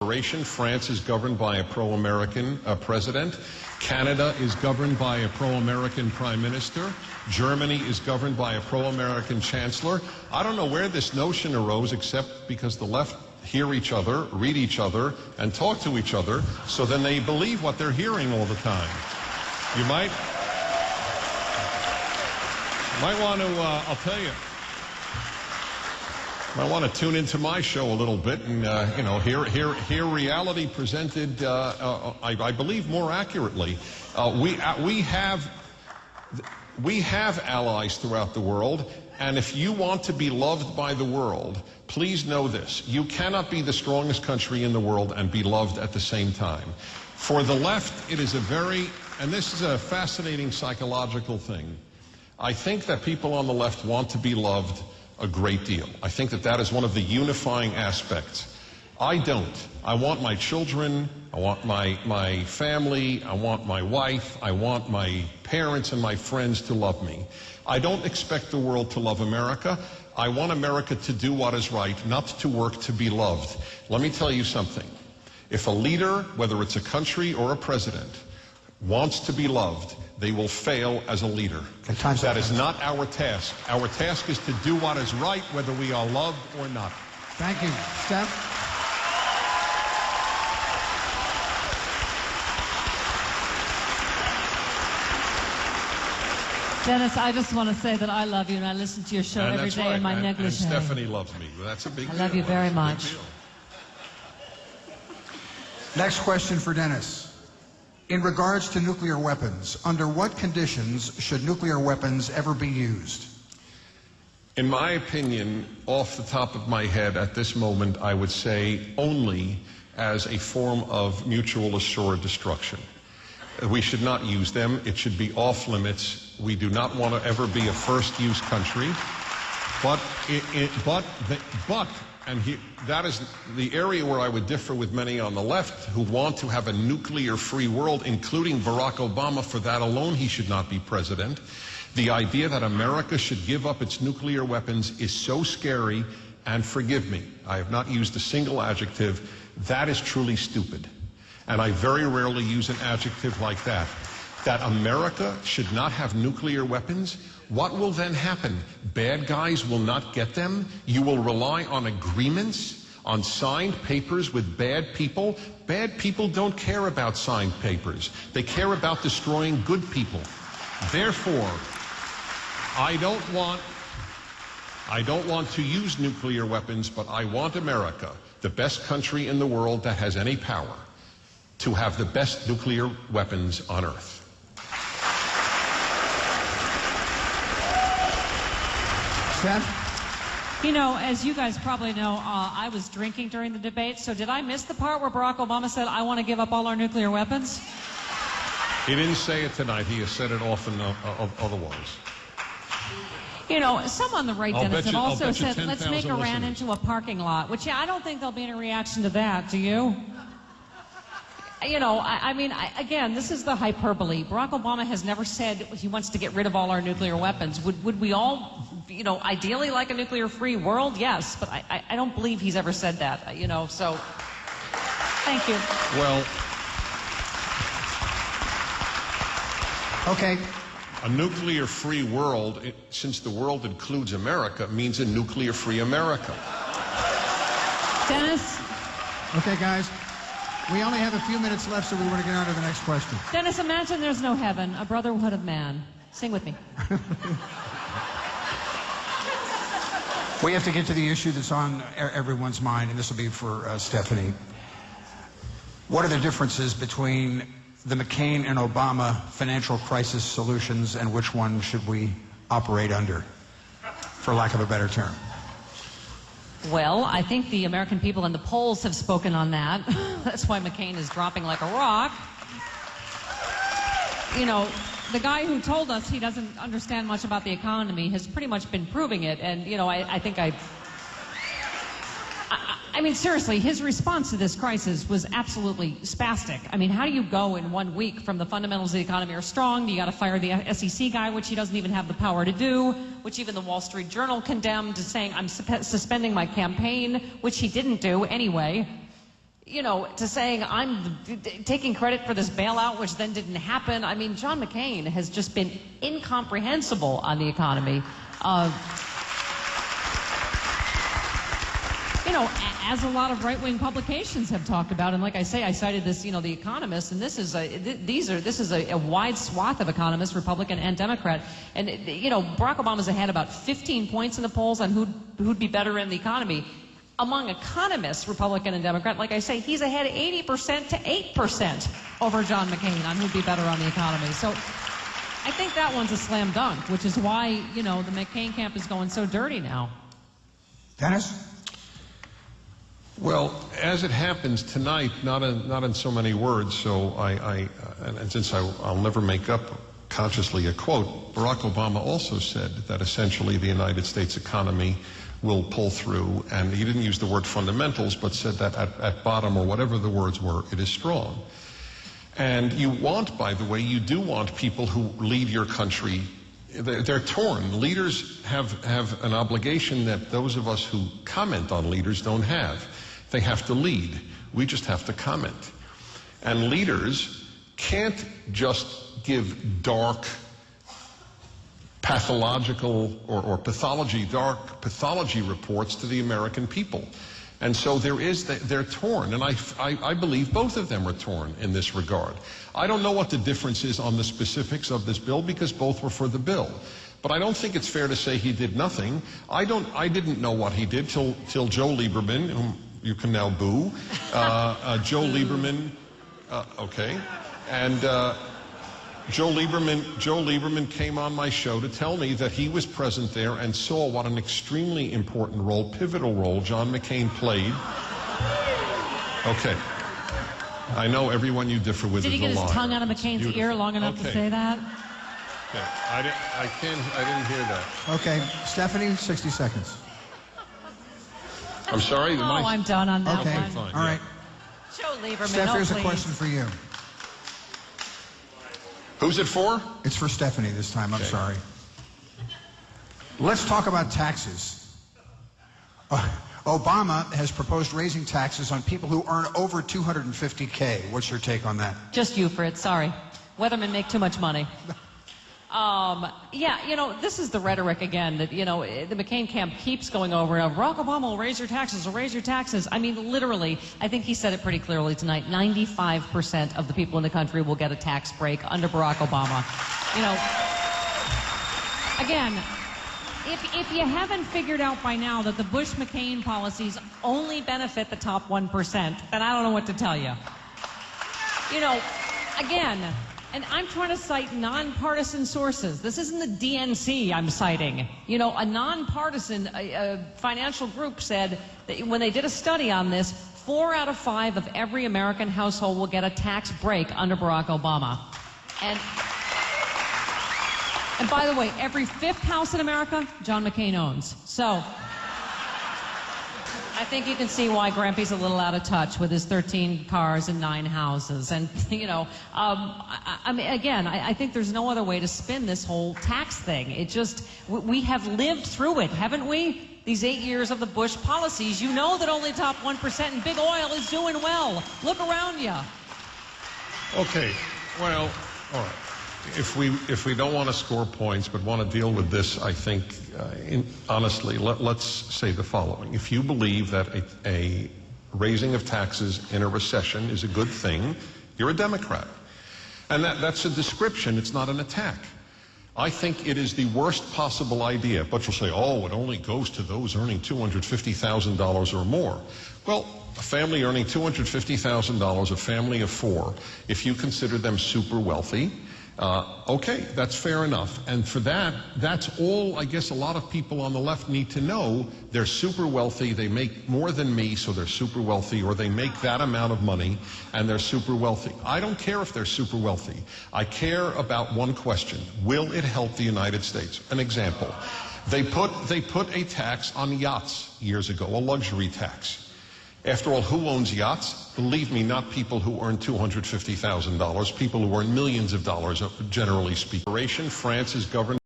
France is governed by a pro-American president. Canada is governed by a pro-American prime minister. Germany is governed by a pro-American chancellor. I don't know where this notion arose except because the left hear each other, read each other, and talk to each other, so then they believe what they're hearing all the time. You might want to, I'll tell you, I want to tune into my show a little bit and, you know, hear reality presented, I believe, more accurately. We have allies throughout the world, and if you want to be loved by the world, please know this. You cannot be the strongest country in the world and be loved at the same time. For the left, it is a very, and this is a fascinating psychological thing. I think that people on the left want to be loved a great deal. I think that that is one of the unifying aspects. I don't. I want my children, I want my family, I want my wife, I want my parents and my friends to love me. I don't expect the world to love America. I want America to do what is right, not to work to be loved. Let me tell you something. If a leader, whether it's a country or a president, wants to be loved, they will fail as a leader. That is not our task. Our task is to do what is right, whether we are loved or not. Thank you. Steph? Dennis, I just want to say that I love you, and I listen to your show every day in my negligee. And Stephanie loves me. That's a big deal. I love you very much. Next question for Dennis. In regards to nuclear weapons, under what conditions should nuclear weapons ever be used? In my opinion, off the top of my head at this moment, I would say only as a form of mutual assured destruction. We should not use them. It should be off limits. We do not want to ever be a first-use country. That is the area where I would differ with many on the left who want to have a nuclear-free world, including Barack Obama. For that alone, he should not be president. The idea that America should give up its nuclear weapons is so scary, and forgive me, I have not used a single adjective. That is truly stupid. And I very rarely use an adjective like that. That America should not have nuclear weapons? What will then happen? Bad guys will not get them? You will rely on agreements, on signed papers with bad people? Bad people don't care about signed papers. They care about destroying good people. Therefore, I don't want to use nuclear weapons, but I want America, the best country in the world that has any power, to have the best nuclear weapons on Earth. You know, as you guys probably know, I was drinking during the debate, so did I miss the part where Barack Obama said, I want to give up all our nuclear weapons? He didn't say it tonight. He has said it often otherwise. You know, some on the right, Dennis, have also said, let's make Iran listeners into a parking lot, which, yeah, I don't think there'll be any reaction to that, do you? You know, I mean, again, this is the hyperbole. Barack Obama has never said he wants to get rid of all our nuclear weapons. Would we all, you know, ideally like a nuclear-free world? Yes, but I don't believe he's ever said that, you know, so thank you. Well, okay. A nuclear-free world, since the world includes America, means a nuclear-free America. Dennis? Okay, guys. We only have a few minutes left, so we want to get on to the next question. Dennis, imagine there's no heaven, a brotherhood of man. Sing with me. We have to get to the issue that's on everyone's mind, and this will be for Stephanie. What are the differences between the McCain and Obama financial crisis solutions, and which one should we operate under, for lack of a better term? Well, I think the American people in the polls have spoken on that. That's why McCain is dropping like a rock. You know, the guy who told us he doesn't understand much about the economy has pretty much been proving it. And, you know, I mean, seriously, his response to this crisis was absolutely spastic. I mean, how do you go in 1 week from the fundamentals of the economy are strong, you got to fire the SEC guy, which he doesn't even have the power to do, which even the Wall Street Journal condemned, to saying I'm suspending my campaign, which he didn't do anyway. to saying I'm taking credit for this bailout, which then didn't happen. I mean, John McCain has just been incomprehensible on the economy. As a lot of right-wing publications have talked about, and like I say, I cited this, The Economist, and this is a wide swath of economists, Republican and Democrat, and Barack Obama's ahead about 15 points in the polls on who'd be better in the economy. Among economists, Republican and Democrat, like I say, he's ahead 80% to 8% over John McCain on who'd be better on the economy. So I think that one's a slam dunk, which is why, the McCain camp is going so dirty now. Dennis? Well, as it happens tonight, not in so many words, so and since I'll never make up consciously a quote, Barack Obama also said that essentially the United States economy will pull through, and he didn't use the word fundamentals, but said that at bottom, or whatever the words were, it is strong. And you do want people who lead your country. They're torn. Leaders have an obligation that those of us who comment on leaders don't have. They have to lead. We just have to comment. And leaders can't just give dark pathological or dark pathology reports to the American people. And so they're torn, and I believe both of them are torn in this regard. I don't know what the difference is on the specifics of this bill, because both were for the bill. But I don't think it's fair to say he did nothing. I didn't know what he did till Joe Lieberman, whom you can now boo. Joe Lieberman, okay. And Joe Lieberman came on my show to tell me that he was present there and saw what an extremely important role, pivotal role, John McCain played. Okay. I know everyone you differ with is a liar. Did he get his tongue out of McCain's ear long enough to say that? Okay. I didn't hear that. Okay. Stephanie, 60 seconds. I'm sorry? I'm done on that one. Okay. Fine, all right. Joe Lieberman, Steph, here's please. a question for you. Who's it for? It's for Stephanie this time. I'm sorry. Let's talk about taxes. Obama has proposed raising taxes on people who earn over $250K. What's your take on that? Just you, Fritz. Sorry. Weathermen make too much money. This is the rhetoric again that, the McCain camp keeps going over. Barack Obama will raise your taxes, will raise your taxes. I mean, literally, I think he said it pretty clearly tonight. 95% of the people in the country will get a tax break under Barack Obama. Again, if you haven't figured out by now that the Bush-McCain policies only benefit the top 1%, then I don't know what to tell you. Again, and I'm trying to cite nonpartisan sources. This isn't the DNC I'm citing. A nonpartisan financial group said that when they did a study on this, 4 out of 5 of every American household will get a tax break under Barack Obama. And by the way, every 5th house in America, John McCain owns. So I think you can see why Grampy's a little out of touch with his 13 cars and 9 houses. And, I think there's no other way to spin this whole tax thing. We have lived through it, haven't we? These 8 years of the Bush policies. You know that only top 1% and big oil is doing well. Look around you. Okay, well, all right. If we don't want to score points but want to deal with this, I think, honestly, let's say the following. If you believe that a raising of taxes in a recession is a good thing, you're a Democrat. And that's a description, it's not an attack. I think it is the worst possible idea, but you'll say, it only goes to those earning $250,000 or more. Well, a family earning $250,000, a family of 4, if you consider them super wealthy, okay, that's fair enough. And for that's all I guess a lot of people on the left need to know. They're super wealthy, they make more than me, so they're super wealthy, or they make that amount of money and they're super wealthy. I don't care if they're super wealthy. I care about one question. Will it help the United States? An example. They put a tax on yachts years ago, a luxury tax. After all, who owns yachts? Believe me, not people who earn $250,000, people who earn millions of dollars, generally speaking. France is governed